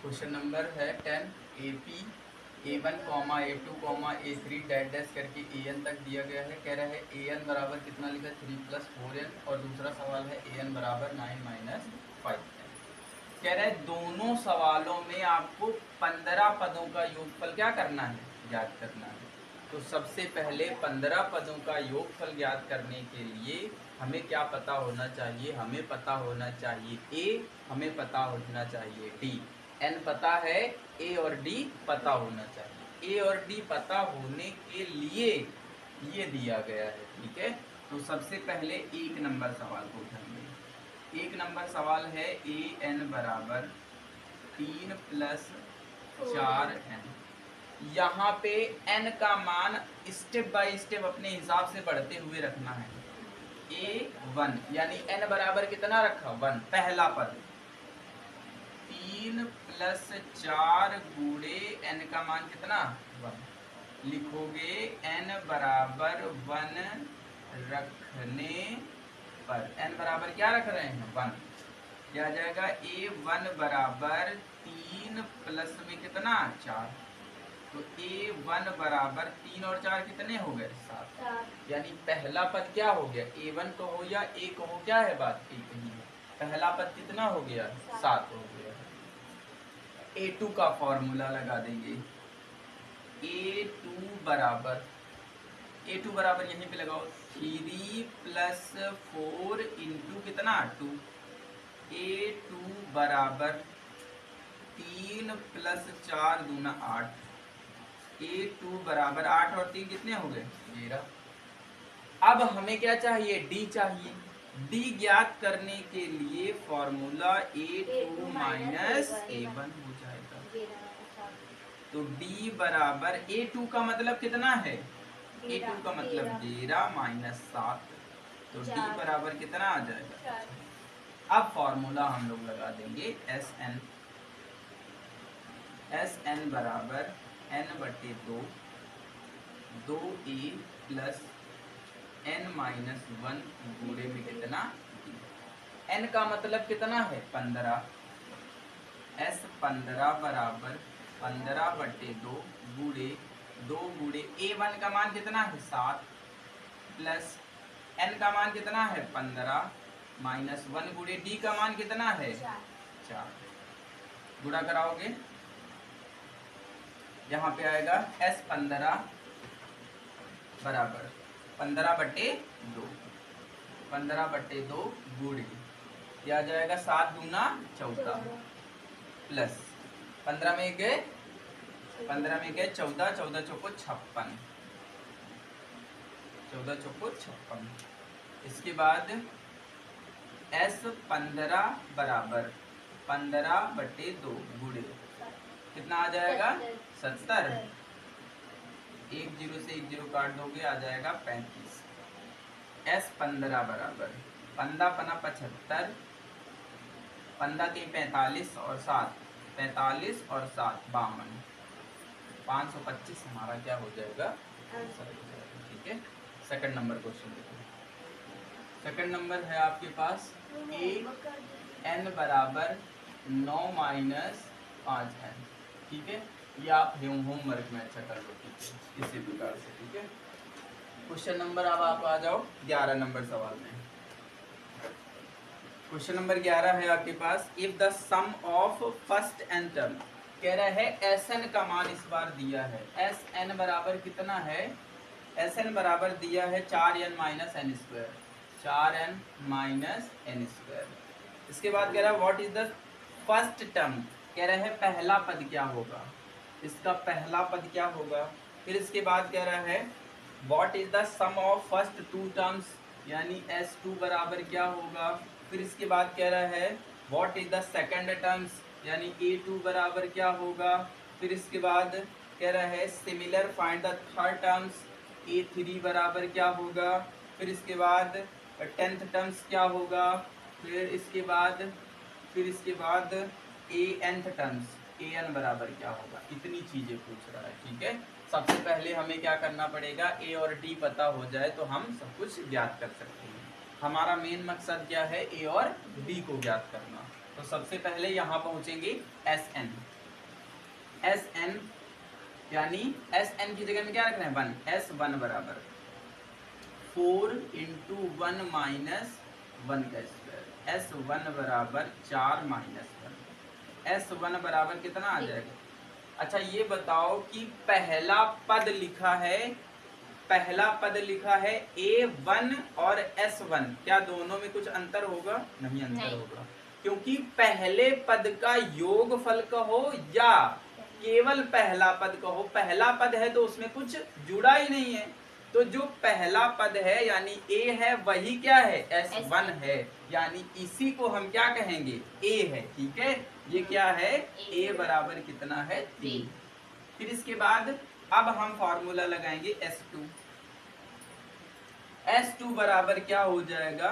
Question number है 10 AP A1 comma A2 comma A3 dash dash करके AN तक दिया गया है। कह रहा है AN बराबर कितना लिखा 3 + 4n और दूसरा सवाल है AN बराबर 9 - 5n। कह रहा है दोनों सवालों में आपको 15 पदों का योगफल क्या करना है, ज्ञात करना है। तो सबसे पहले 15 पदों का योगफल ज्ञात करने के लिए हमें क्या पता होना चाहिए, हमें पता होना चाहिए A, हमें पता होना चाहिए D। N पता है, A और D पता होना चाहिए। A और D पता होने के लिए ये दिया गया है, ठीक है। तो सबसे पहले 1 नंबर सवाल को उठाएंगे। 1 नंबर सवाल है AN बराबर 3 + 4n। यहाँ पे n का मान स्टेप बाय स्टेप अपने हिसाब से बढ़ते हुए रखना है। A1 यानी n बराबर कितना रखा 1, पहला पद 3 + 4 गुणे n का मान कितना 1। लिखोगे n बराबर 1 रखने पर, n बराबर क्या रख रहे हैं 1, क्या आ जाएगा A1 बराबर 3 प्लस में कितना 4। तो A1 बराबर 3 और 4 कितने हो गए 7। यानी पहला पद क्या हो गया, A1 को हो या A को हो, क्या है बात एक ही है। पहला पद कितना हो गया 7 हो गया। A2 का फॉर्मूला लगा देंगे। A2 बराबर यहीं पे लगाओ 3 + 4 इंटू कितना 2। A2 बराबर 3 + 4 दूना 8। A2 बराबर 8 और 3 कितने हो गए 13। अब हमें क्या चाहिए D चाहिए। D ज्ञात करने के लिए फॉर्मूला A2 - A1 हो जाएगा। तो D बराबर A2 का मतलब कितना है, A2 का मतलब 13 - 7। तो D बराबर कितना आ जाएगा। अब फॉर्मूला हम लोग लगा देंगे SN बराबर n/2 2A + n - 1 गुणे में कितना n का मतलब कितना है 15। S 15 बराबर 15/2 गुणे 2 गुणे A1 का मान कितना है 7 प्लस n का मान कितना है 15 - 1 गुणे D का मान कितना है 4। गुणा कराओगे यहाँ पे आएगा S 15 बराबर 15/2 गुणे क्या आ जाएगा 7 दूना 14 प्लस 15 में गए 14, 14 चौको 56, 14 चौको 56। इसके बाद S 15 बराबर 15/2 गुणे कितना आ जाएगा 70। 1 0 से 1 0 काट दोगे आ जाएगा 35। S 15 बराबर 15 × 75, 15 के 45 और 7 45 और 7 52, 525 हमारा क्या हो जाएगा आंसर हो जाएगा। ठीक है, सेकंड नंबर क्वेश्चन देखो। सेकंड नंबर है आपके पास AN बराबर 9 - 5n। ठीक है, ये आप होमवर्क में अच्छा कर लो, ठीक है, इसी प्रकार से। ठीक है, क्वेश्चन नंबर अब आप आ जाओ 11 नंबर सवाल में। क्वेश्चन नंबर 11 है आपके पास, if the sum of first n term. कह रहा है Sn का मान इस बार दिया है। Sn बराबर कितना है, Sn बराबर दिया है 4n - n², 4n - n²। इसके बाद कह रहा है what is the first term. कह रहा है पहला पद क्या होगा, इसका पहला पद क्या होगा। फिर इसके बाद कह रहा है what is the sum of first 2 terms, यानी S2 बराबर क्या होगा। फिर इसके बाद कह रहा है what is the second terms, यानी A2 बराबर क्या होगा। फिर इसके बाद कह रहा है similar find the third terms, A3 बराबर क्या होगा। फिर इसके बाद 10th टर्म्स क्या होगा। फिर इसके बाद nth टर्म्स an बराबर क्या होगा। इतनी चीजें पूछ रहा है। ठीक है, सबसे पहले हमें क्या करना पड़ेगा, A और D पता हो जाए तो हम सब कुछ ज्ञात कर सकते हैं। हमारा मेन मकसद क्या है, A और D को ज्ञात करना। तो सबसे पहले यहाँ पहुंचेंगे Sn। एस एन, यानी एस एन की जगह में क्या रखना है 1, एस वन बराबर 4 इंटू 1 माइनस 1 का स्क्वायर, एस वन बराबर 4 माइनस 1, एस वन बराबर कितना आ जाएगा। अच्छा ये बताओ कि पहला पद लिखा है A1 और S1, क्या दोनों में कुछ अंतर होगा? नहीं अंतर होगा, क्योंकि पहले पद का योगफल कहो या केवल पहला पद कहो, पहला पद है तो उसमें कुछ जुड़ा ही नहीं है, तो जो पहला पद है यानी A है वही क्या है S1 है, यानी इसी को हम क्या कहेंगे A है। ठीक है, ये क्या है A बराबर कितना है 3। फिर इसके बाद अब हम फॉर्मूला लगाएंगे S2 बराबर क्या हो जाएगा,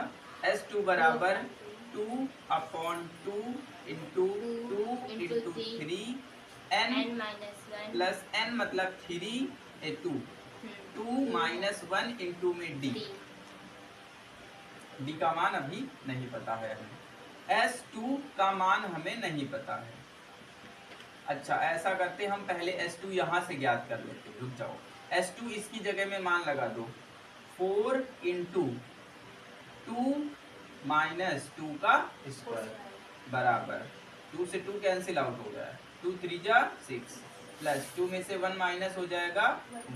S2 बराबर 2/2 into 2 into 3 n plus n मतलब 2 माइनस 1 इंटू में d का मान अभी नहीं पता है हमें, S2 का मान हमें नहीं पता है। अच्छा ऐसा करते हम पहले S2 यहाँ से ज्ञात कर लेते, रुक जाओ, S2 इसकी जगह में मान लगा दो 4 इंटू 2 माइनस 2 का स्क्वायर बराबर 2 से 2 कैंसिल आउट हो गया, 2 3 जा 6 प्लस 2 में से 1 माइनस हो जाएगा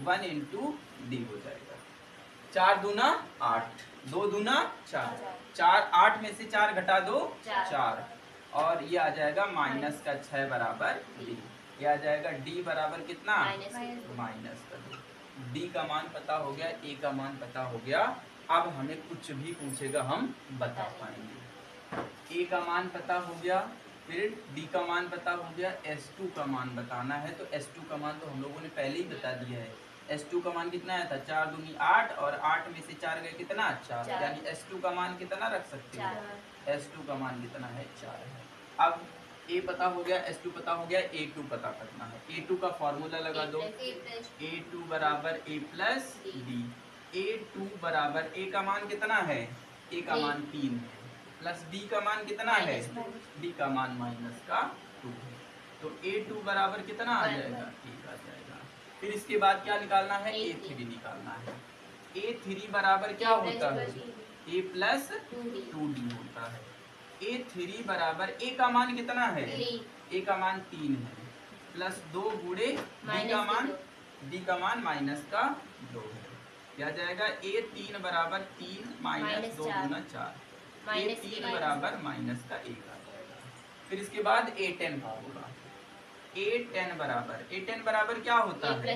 1 इंटू डी हो जाएगा, 4 दूना 8, 2 दूना 4, 4 8 में से 4 घटा दो 4 और ये आ जाएगा माइनस का 6 बराबर डी, ये आ जाएगा डी बराबर कितना माइनस का 2। डी का मान पता हो गया, ए का मान पता हो गया, अब हमें कुछ भी पूछेगा हम बता पाएंगे। ए का मान पता हो गया, फिर डी का मान पता हो गया, S2 का मान बताना है, तो S2 का मान तो हम लोगों ने पहले ही बता दिया है। S2 का मान कितना आया था 4 दूनी 8 और 8 में से 4 गए कितना 4, यानी S2 का मान कितना रख सकते हो, S2 का मान कितना है 4 है। अब A पता हो गया, S2 पता हो गया, A2 पता करना है। A2 का फॉर्मूला लगा दो, A2 बराबर A प्लस डी, A2 बराबर A का मान कितना है, A का मान 3 है, प्लस D का मान कितना है, D का मान माइनस का 2 है, तो A2 बराबर कितना आ जाएगा 1 आ जाएगा। फिर इसके बाद क्या निकालना है A3 निकालना है, A3 बराबर क्या होता है A प्लस 2D होता है, A3 बराबर A का मान कितना है, A का मान 3 है, प्लस 2 गुणे D का मान माइनस का 2 है, क्या जाएगा A3 बराबर 3 माइनस 2 गुना 4, A3 बराबर माइनस का 1 आ जाएगा। फिर इसके बाद A10 का होगा, A10 बराबर क्या होता है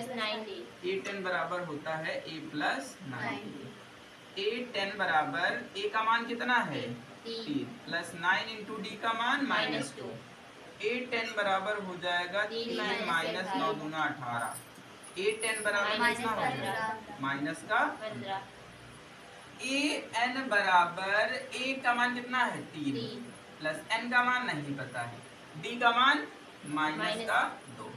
A10 बराबर होता है A प्लस 9, A10 बराबर A का मान कितना है 3 प्लस 9 इंटू डी का मान माइनस 2, A10 बराबर हो जाएगा 3 माइनस 9 दूना 18, A10 बराबर कितना हो जाएगा माइनस का 15, AN बराबर A का मान कितना है 3 प्लस N का मान नहीं पता है, D का मान माइनस का 2,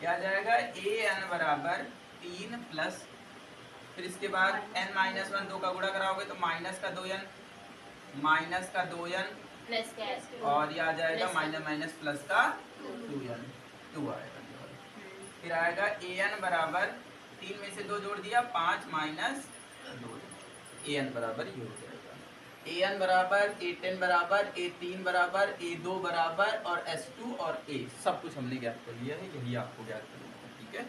क्या जाएगा AN बराबर 3 प्लस, फिर इसके बाद n माइनस 1 2 का गुणा कराओगे तो माइनस का 2n प्लस और ये आ जाएगा माइनस माइनस प्लस का 2n 2 आएगा। फिर आएगा an बराबर 3 में से 2 जोड़ दिया 5 माइनस 2, an बराबर ये हो जाएगा। an बराबर A10 बराबर A3 बराबर A2 बराबर और S2 और A सब कुछ हमने ज्ञात कर लिया है, यही आपको ज्ञात करना है। ठीक है।